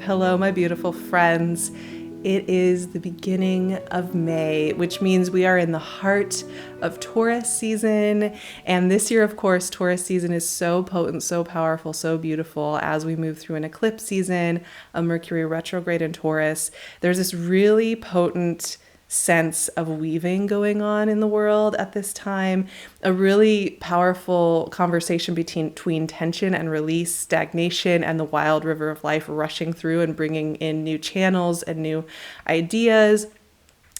Hello, my beautiful friends. It is the beginning of May, which means we are in the heart of Taurus season. And this year, of course, Taurus season is so potent, so powerful, so beautiful as we move through an eclipse season, a Mercury retrograde in Taurus. There's this really potent sense of weaving going on in the world at this time, a really powerful conversation between tension and release, stagnation, and the wild river of life rushing through and bringing in new channels and new ideas,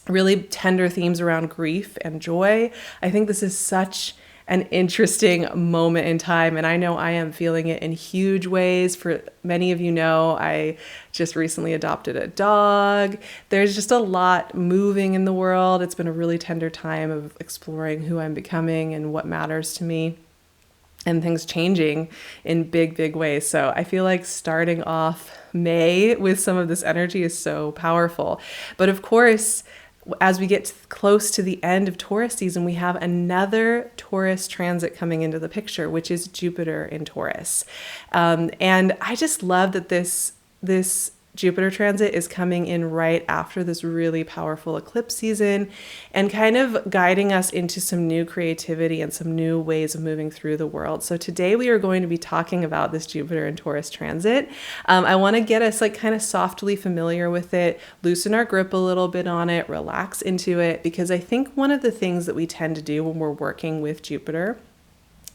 really tender themes around grief and joy. I think this is such an interesting moment in time, and I know I am feeling it in huge ways. For many of you know, I just recently adopted a dog. There's just a lot moving in the world. It's been a really tender time of exploring who I'm becoming and what matters to me, and things changing in big ways. So I feel like starting off May with some of this energy is so powerful. But of course, as we get close to the end of Taurus season, we have another Taurus transit coming into the picture, which is Jupiter in Taurus. And I just love that this Jupiter transit is coming in right after this really powerful eclipse season and kind of guiding us into some new creativity and some new ways of moving through the world. So today we are going to be talking about this Jupiter and Taurus transit. I want to get us like kind of softly familiar with it, loosen our grip a little bit on it, relax into it, because I think one of the things that we tend to do when we're working with Jupiter,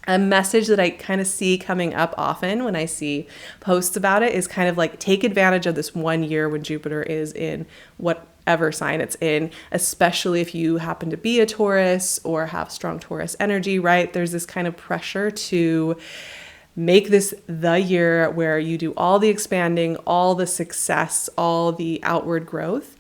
a message that I kind of see coming up often when I see posts about it, is kind of like take advantage of this 1 year when Jupiter is in whatever sign it's in, especially if you happen to be a Taurus or have strong Taurus energy, right? There's this kind of pressure to make this the year where you do all the expanding, all the success, all the outward growth,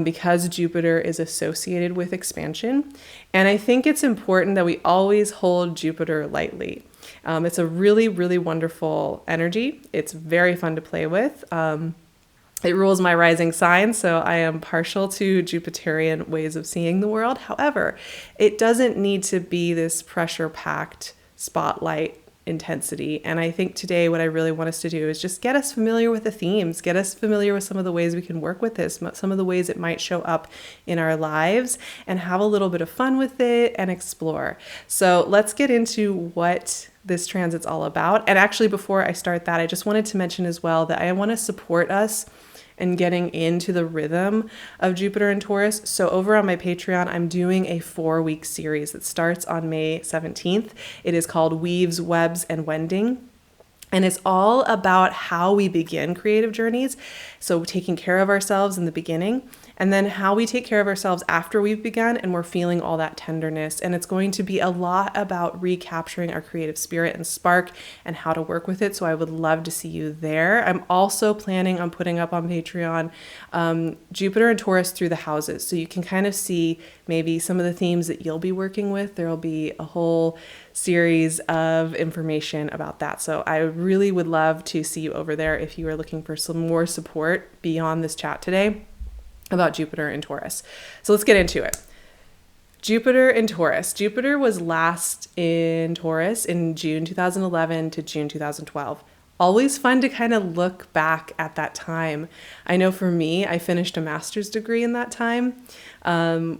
because Jupiter is associated with expansion. And I think it's important that we always hold Jupiter lightly. It's a really wonderful energy. It's very fun to play with. It rules my rising sign, so I am partial to Jupiterian ways of seeing the world. However, it doesn't need to be this pressure-packed spotlight intensity. And I think today what I really want us to do is just get us familiar with the themes, get us familiar with some of the ways we can work with this, some of the ways it might show up in our lives, and have a little bit of fun with it and explore. So let's get into what this transit's all about. And actually, before I start that, I just wanted to mention as well that I want to support us and getting into the rhythm of Jupiter and Taurus. So over on my Patreon, I'm doing a 4-week series that starts on May 17th. It is called Weaves, Webs, and Wending. And it's all about how we begin creative journeys. So taking care of ourselves in the beginning, and then how we take care of ourselves after we've begun and we're feeling all that tenderness. And it's going to be a lot about recapturing our creative spirit and spark and how to work with it. So I would love to see you there. I'm also planning on putting up on Patreon Jupiter and Taurus through the houses. So you can kind of see maybe some of the themes that you'll be working with. There'll be a whole series of information about that. So I really would love to see you over there if you are looking for some more support beyond this chat today about Jupiter and Taurus. So let's get into it. Jupiter and Taurus. Jupiter was last in Taurus in June 2011 to June 2012. Always fun to kind of look back at that time. I know for me, I finished a master's degree in that time,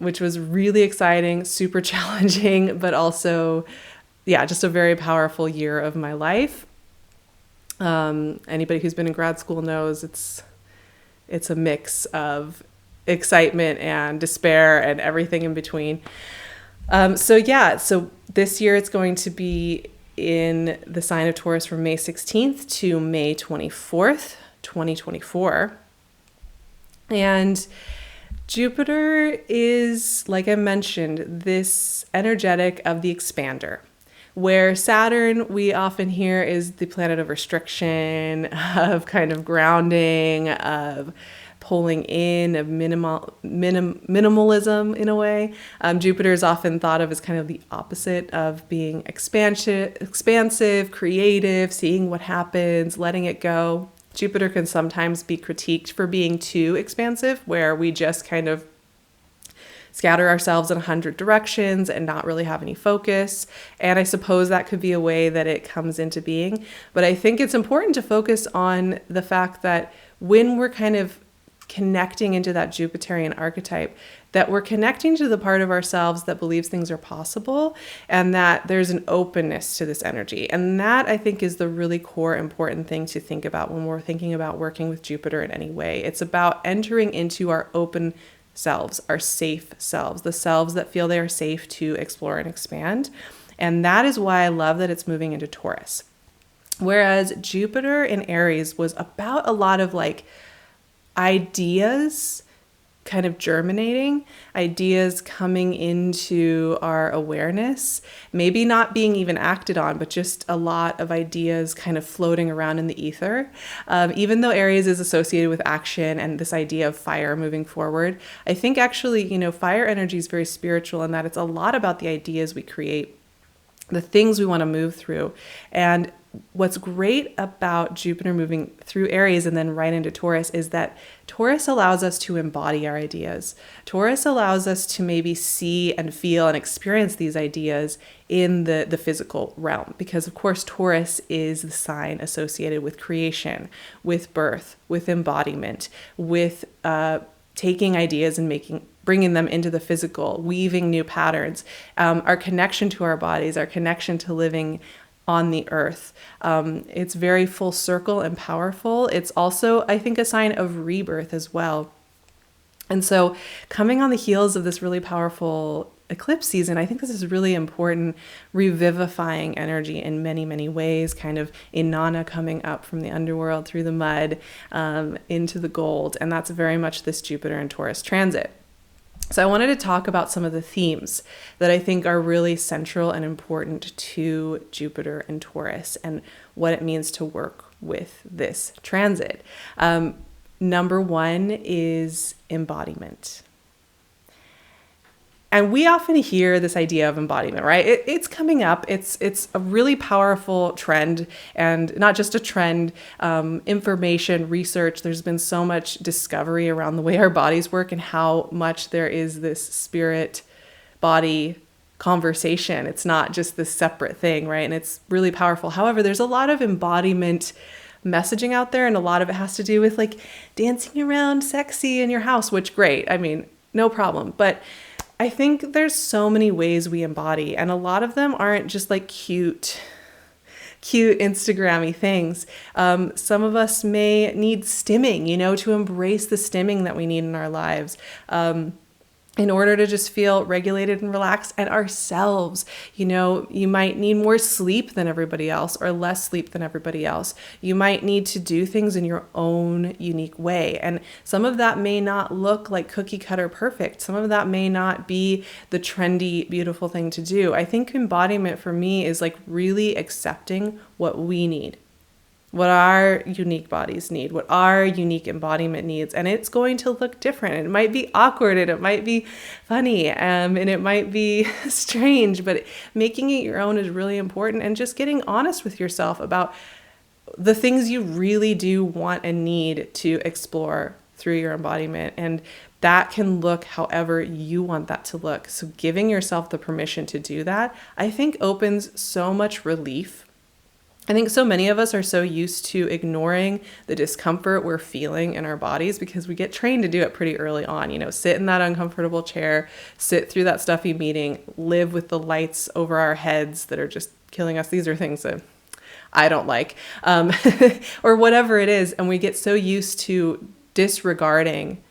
which was really exciting, super challenging, but also, just a very powerful year of my life. Anybody who's been in grad school knows it's a mix of excitement and despair and everything in between. So this year it's going to be in the sign of Taurus from May 16th to May 24th, 2024. And Jupiter is, like I mentioned, this energetic of the expander, where Saturn, we often hear, is the planet of restriction, of kind of grounding, of pulling in, of minimalism in a way. Jupiter is often thought of as kind of the opposite of being expansive, creative, seeing what happens, letting it go. Jupiter can sometimes be critiqued for being too expansive, where we just kind of scatter ourselves in 100 directions and not really have any focus. And I suppose that could be a way that it comes into being. But I think it's important to focus on the fact that when we're kind of connecting into that Jupiterian archetype, that we're connecting to the part of ourselves that believes things are possible and that there's an openness to this energy. And that, I think, is the really core important thing to think about when we're thinking about working with Jupiter in any way. It's about entering into our open selves, our safe selves, the selves that feel they are safe to explore and expand. And that is why I love that it's moving into Taurus. Whereas Jupiter in Aries was about a lot of like ideas kind of germinating, ideas coming into our awareness, maybe not being even acted on, but just a lot of ideas kind of floating around in the ether. Even though Aries is associated with action and this idea of fire moving forward, I think actually, fire energy is very spiritual in that it's a lot about the ideas we create, the things we want to move through. And what's great about Jupiter moving through Aries and then right into Taurus is that Taurus allows us to embody our ideas. Taurus allows us to maybe see and feel and experience these ideas in the physical realm, because of course Taurus is the sign associated with creation, with birth, with embodiment, with taking ideas and bringing them into the physical, weaving new patterns, our connection to our bodies, our connection to living on the earth. It's very full circle and powerful. It's also, I think, a sign of rebirth as well. And so coming on the heels of this really powerful eclipse season, I think this is really important, revivifying energy in many, many ways, kind of Inanna coming up from the underworld through the mud into the gold. And that's very much this Jupiter and Taurus transit. So I wanted to talk about some of the themes that I think are really central and important to Jupiter and Taurus and what it means to work with this transit. Number one is embodiment. And we often hear this idea of embodiment, right? It's coming up. It's a really powerful trend, and not just a trend, information, research. There's been so much discovery around the way our bodies work and how much there is this spirit body conversation. It's not just this separate thing, right? And it's really powerful. However, there's a lot of embodiment messaging out there, and a lot of it has to do with like dancing around sexy in your house, which great. I mean, no problem. But I think there's so many ways we embody, and a lot of them aren't just like cute Instagram-y things. Some of us may need stimming, to embrace the stimming that we need in our lives. In order to just feel regulated and relaxed and ourselves. You might need more sleep than everybody else or less sleep than everybody else. You might need to do things in your own unique way. And some of that may not look like cookie cutter perfect. Some of that may not be the trendy, beautiful thing to do. I think embodiment for me is like really accepting what we need, what our unique bodies need, what our unique embodiment needs. And it's going to look different. It might be awkward and it might be funny and it might be strange, but making it your own is really important, and just getting honest with yourself about the things you really do want and need to explore through your embodiment. And that can look however you want that to look. So giving yourself the permission to do that, I think, opens so much relief. I think so many of us are so used to ignoring the discomfort we're feeling in our bodies because we get trained to do it pretty early on. Sit in that uncomfortable chair, sit through that stuffy meeting, live with the lights over our heads that are just killing us. These are things that I don't like, or whatever it is. And we get so used to disregarding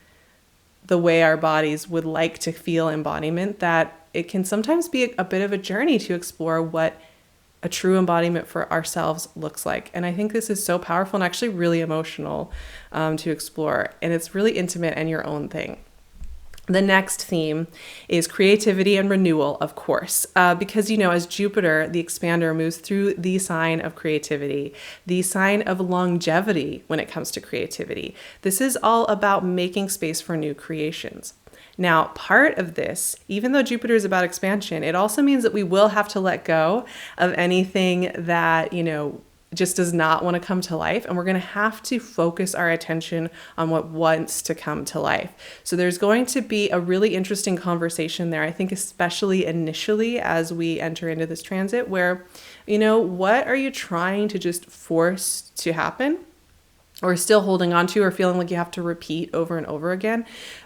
the way our bodies would like to feel embodiment that it can sometimes be a bit of a journey to explore what a true embodiment for ourselves looks like. And I think this is so powerful and actually really emotional to explore. And it's really intimate and your own thing. The next theme is creativity and renewal, of course, because, as Jupiter, the expander, moves through the sign of creativity, the sign of longevity when it comes to creativity. This is all about making space for new creations. Now, part of this, even though Jupiter is about expansion, it also means that we will have to let go of anything that, just does not want to come to life, and we're going to have to focus our attention on what wants to come to life. So there's going to be a really interesting conversation there, I think, especially initially as we enter into this transit, where, what are you trying to just force to happen, or still holding on to, or feeling like you have to repeat over and over again?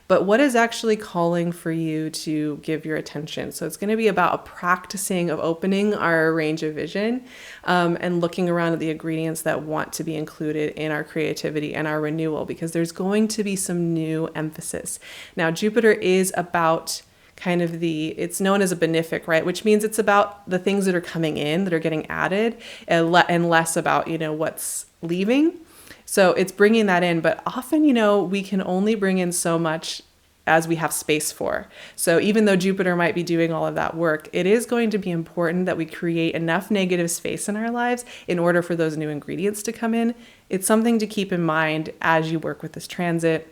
But what is actually calling for you to give your attention? So it's going to be about a practicing of opening our range of vision, and looking around at the ingredients that want to be included in our creativity and our renewal, because there's going to be some new emphasis. Now, Jupiter is about kind of it's known as a benefic, right? Which means it's about the things that are coming in, that are getting added, and less about, what's leaving. So it's bringing that in, but often, we can only bring in so much as we have space for. So even though Jupiter might be doing all of that work, it is going to be important that we create enough negative space in our lives in order for those new ingredients to come in. It's something to keep in mind as you work with this transit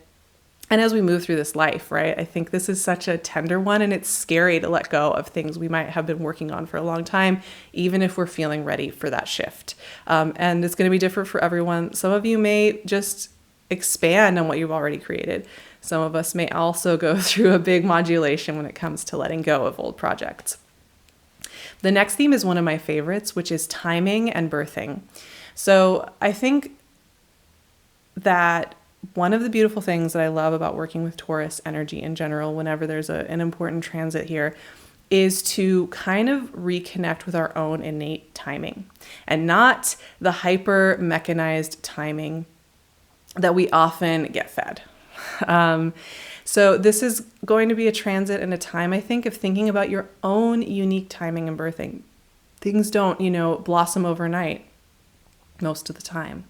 and as we move through this life, right? I think this is such a tender one, and it's scary to let go of things we might have been working on for a long time, even if we're feeling ready for that shift. And it's going to be different for everyone. Some of you may just expand on what you've already created. Some of us may also go through a big modulation when it comes to letting go of old projects. The next theme is one of my favorites, which is timing and birthing. So I think that one of the beautiful things that I love about working with Taurus energy in general, whenever there's an important transit here, is to kind of reconnect with our own innate timing, and not the hyper mechanized timing that we often get fed. So this is going to be a transit and a time, I think, of thinking about your own unique timing and birthing. Things don't, blossom overnight most of the time.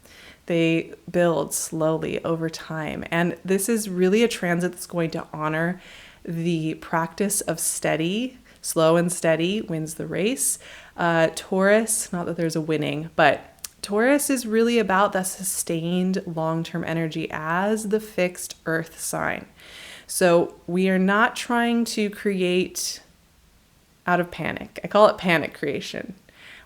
They build slowly over time. And this is really a transit that's going to honor the practice of steady. Slow and steady wins the race. Taurus, not that there's a winning, but Taurus is really about that sustained long-term energy as the fixed earth sign. So we are not trying to create out of panic. I call it panic creation.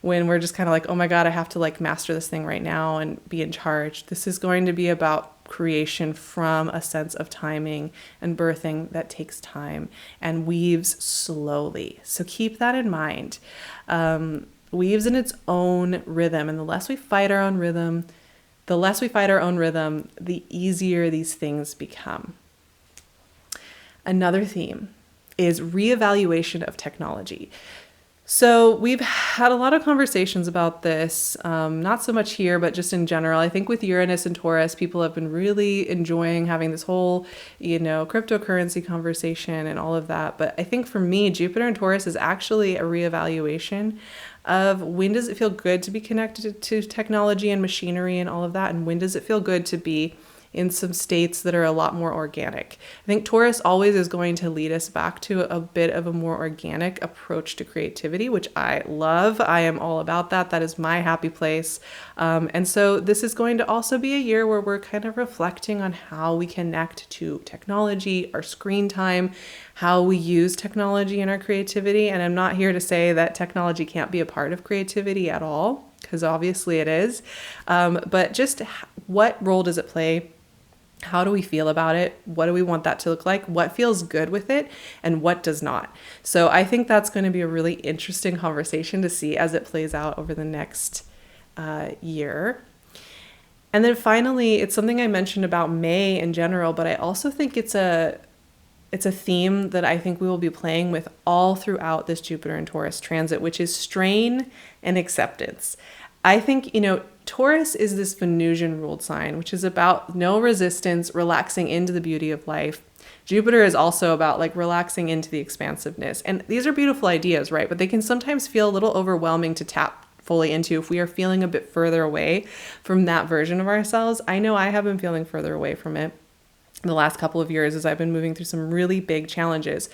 When we're just kind of like, oh my God, I have to master this thing right now and be in charge. This is going to be about creation from a sense of timing and birthing that takes time and weaves slowly. So keep that in mind. Weaves in its own rhythm. And the less we fight our own rhythm, the easier these things become. Another theme is reevaluation of technology. So we've had a lot of conversations about this, not so much here, but just in general. I think with Uranus and Taurus, people have been really enjoying having this whole, cryptocurrency conversation and all of that. But I think for me, Jupiter and Taurus is actually a reevaluation of when does it feel good to be connected to technology and machinery and all of that, and when does it feel good to be in some states that are a lot more organic. I think Taurus always is going to lead us back to a bit of a more organic approach to creativity, which I love. I am all about that. That is my happy place. And so this is going to also be a year where we're kind of reflecting on how we connect to technology, our screen time, how we use technology in our creativity. And I'm not here to say that technology can't be a part of creativity at all, because obviously it is. But just what role does it play? How do we feel about it? What do we want that to look like? What feels good with it and what does not? So I think that's going to be a really interesting conversation to see as it plays out over the next year. And then finally, it's something I mentioned about May in general, but I also think it's a theme that I think we will be playing with all throughout this Jupiter and Taurus transit, which is strain and acceptance. I think, Taurus is this Venusian ruled sign, which is about no resistance, relaxing into the beauty of life. Jupiter is also about relaxing into the expansiveness. And these are beautiful ideas, right? But they can sometimes feel a little overwhelming to tap fully into if we are feeling a bit further away from that version of ourselves. I know I have been feeling further away from it the last couple of years as I've been moving through some really big challenges.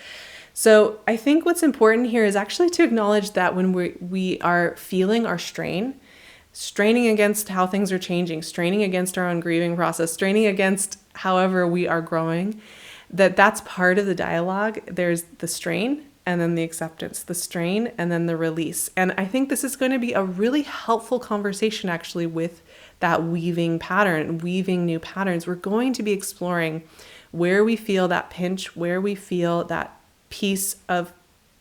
So I think what's important here is actually to acknowledge that when we are feeling our straining against how things are changing, straining against our own grieving process, straining against however we are growing, that's part of the dialogue. There's the strain and then the acceptance, the strain, and then the release. And I think this is going to be a really helpful conversation actually with that weaving pattern, weaving new patterns. We're going to be exploring where we feel that pinch, where we feel that piece of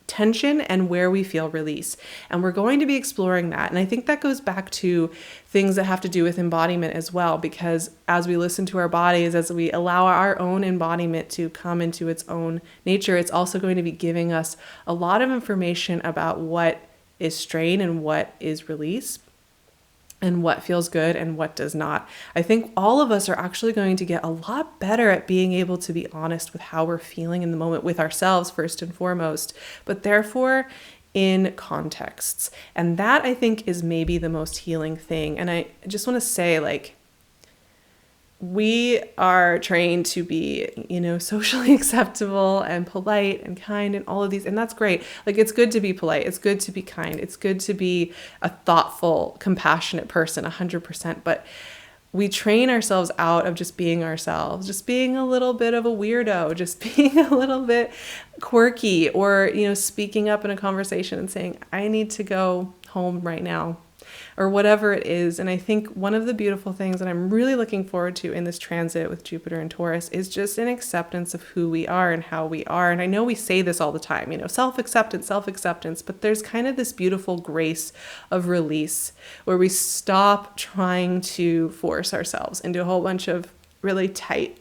tension, and where we feel release. And we're going to be exploring that. And I think that goes back to things that have to do with embodiment as well, because as we listen to our bodies, as we allow our own embodiment to come into its own nature, it's also going to be giving us a lot of information about what is strain and what is release, and what feels good and what does not. I think all of us are actually going to get a lot better at being able to be honest with how we're feeling in the moment with ourselves first and foremost, but therefore in contexts. And that, I think, is maybe the most healing thing. And I just want to say, like, we are trained to be, socially acceptable and polite and kind and all of these. And that's great. Like, it's good to be polite. It's good to be kind. It's good to be a thoughtful, compassionate person, 100%. But we train ourselves out of just being ourselves, just being a little bit of a weirdo, just being a little bit quirky, or, speaking up in a conversation and saying, I need to go home right now, or whatever it is. And I think one of the beautiful things that I'm really looking forward to in this transit with Jupiter and Taurus is just an acceptance of who we are and how we are. And I know we say this all the time, self-acceptance, but there's kind of this beautiful grace of release where we stop trying to force ourselves into a whole bunch of really tight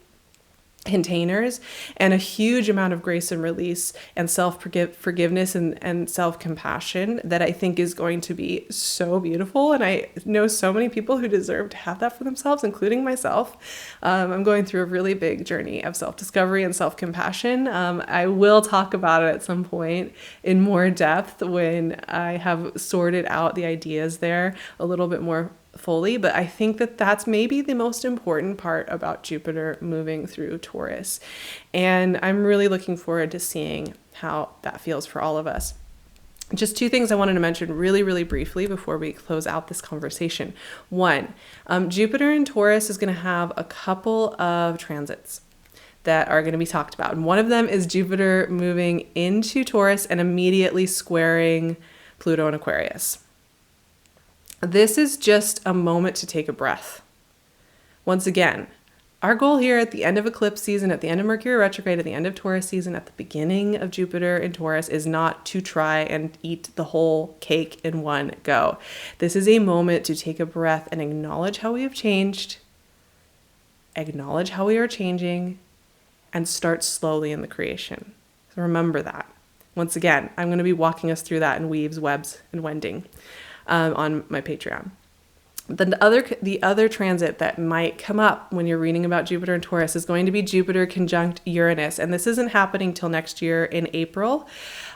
containers, and a huge amount of grace and release and forgiveness and self-compassion that I think is going to be so beautiful. And I know so many people who deserve to have that for themselves, including myself. I'm going through a really big journey of self-discovery and self-compassion. I will talk about it at some point in more depth when I have sorted out the ideas there a little bit more fully, but I think that that's maybe the most important part about Jupiter moving through Taurus. And I'm really looking forward to seeing how that feels for all of us. Just two things I wanted to mention really, really briefly before we close out this conversation. One, Jupiter in Taurus is going to have a couple of transits that are going to be talked about. And one of them is Jupiter moving into Taurus and immediately squaring Pluto in Aquarius. This is just a moment to take a breath. Once again, our goal here at the end of eclipse season, at the end of Mercury retrograde, at the end of Taurus season, at the beginning of Jupiter in Taurus is not to try and eat the whole cake in one go. This is a moment to take a breath and acknowledge how we have changed, acknowledge how we are changing, and start slowly in the creation. So remember that. Once again, I'm going to be walking us through that in weaves, webs, and wending. On my Patreon. Then the other transit that might come up when you're reading about Jupiter and Taurus is going to be Jupiter conjunct Uranus. And this isn't happening till next year in April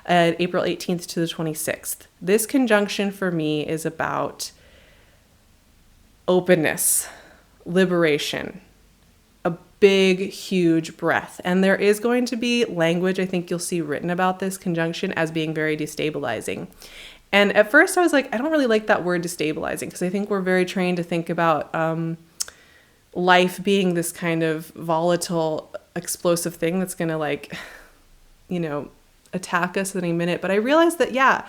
18th to the 26th. This conjunction for me is about openness, liberation, a big, huge breath. And there is going to be language, I think you'll see written about this conjunction as being very destabilizing. And at first I was like, I don't really like that word destabilizing, because I think we're very trained to think about life being this kind of volatile, explosive thing that's going to attack us at any minute. But I realized that,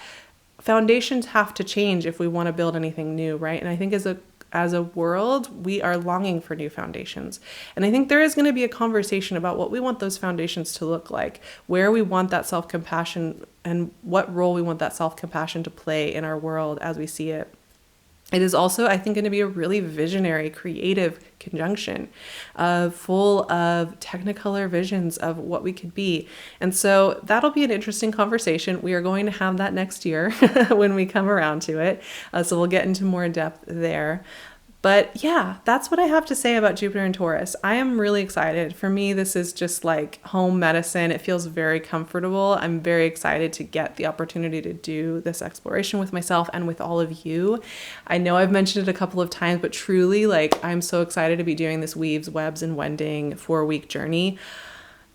foundations have to change if we want to build anything new, right? And I think as a world, we are longing for new foundations. And I think there is going to be a conversation about what we want those foundations to look like, where we want that self-compassion and what role we want that self-compassion to play in our world as we see it. It is also, I think, going to be a really visionary, creative conjunction, full of technicolor visions of what we could be. And so that'll be an interesting conversation. We are going to have that next year when we come around to it. So we'll get into more depth there. But yeah, that's what I have to say about Jupiter and Taurus. I am really excited. For me, this is just like home medicine. It feels very comfortable. I'm very excited to get the opportunity to do this exploration with myself and with all of you. I know I've mentioned it a couple of times, but truly, I'm so excited to be doing this weaves, webs, and wending 4-week journey.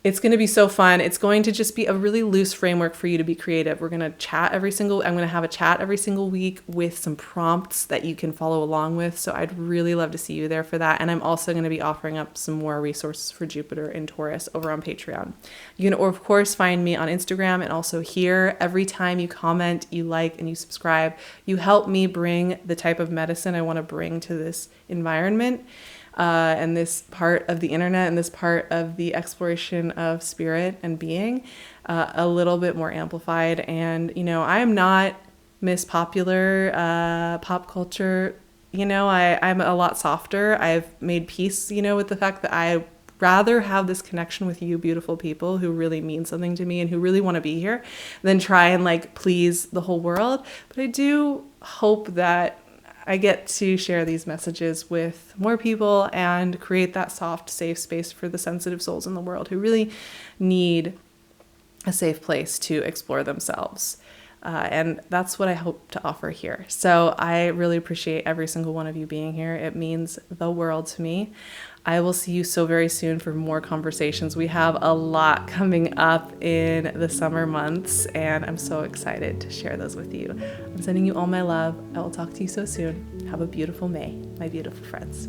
It's going to be so fun. It's going to just be a really loose framework for you to be creative. I'm going to have a chat every single week with some prompts that you can follow along with. So I'd really love to see you there for that. And I'm also going to be offering up some more resources for Jupiter and Taurus over on Patreon. You can, of course, find me on Instagram and also here. Every time you comment, you like, and you subscribe, you help me bring the type of medicine I want to bring to this environment. And this part of the internet and this part of the exploration of spirit and being a little bit more amplified. And, I am not Miss Popular pop culture. I'm a lot softer. I've made peace, with the fact that I rather have this connection with you beautiful people who really mean something to me and who really want to be here than try and please the whole world. But I do hope that I get to share these messages with more people and create that soft, safe space for the sensitive souls in the world who really need a safe place to explore themselves. And that's what I hope to offer here. So I really appreciate every single one of you being here. It means the world to me. I will see you so very soon for more conversations. We have a lot coming up in the summer months, and I'm so excited to share those with you. I'm sending you all my love. I will talk to you so soon. Have a beautiful May, my beautiful friends.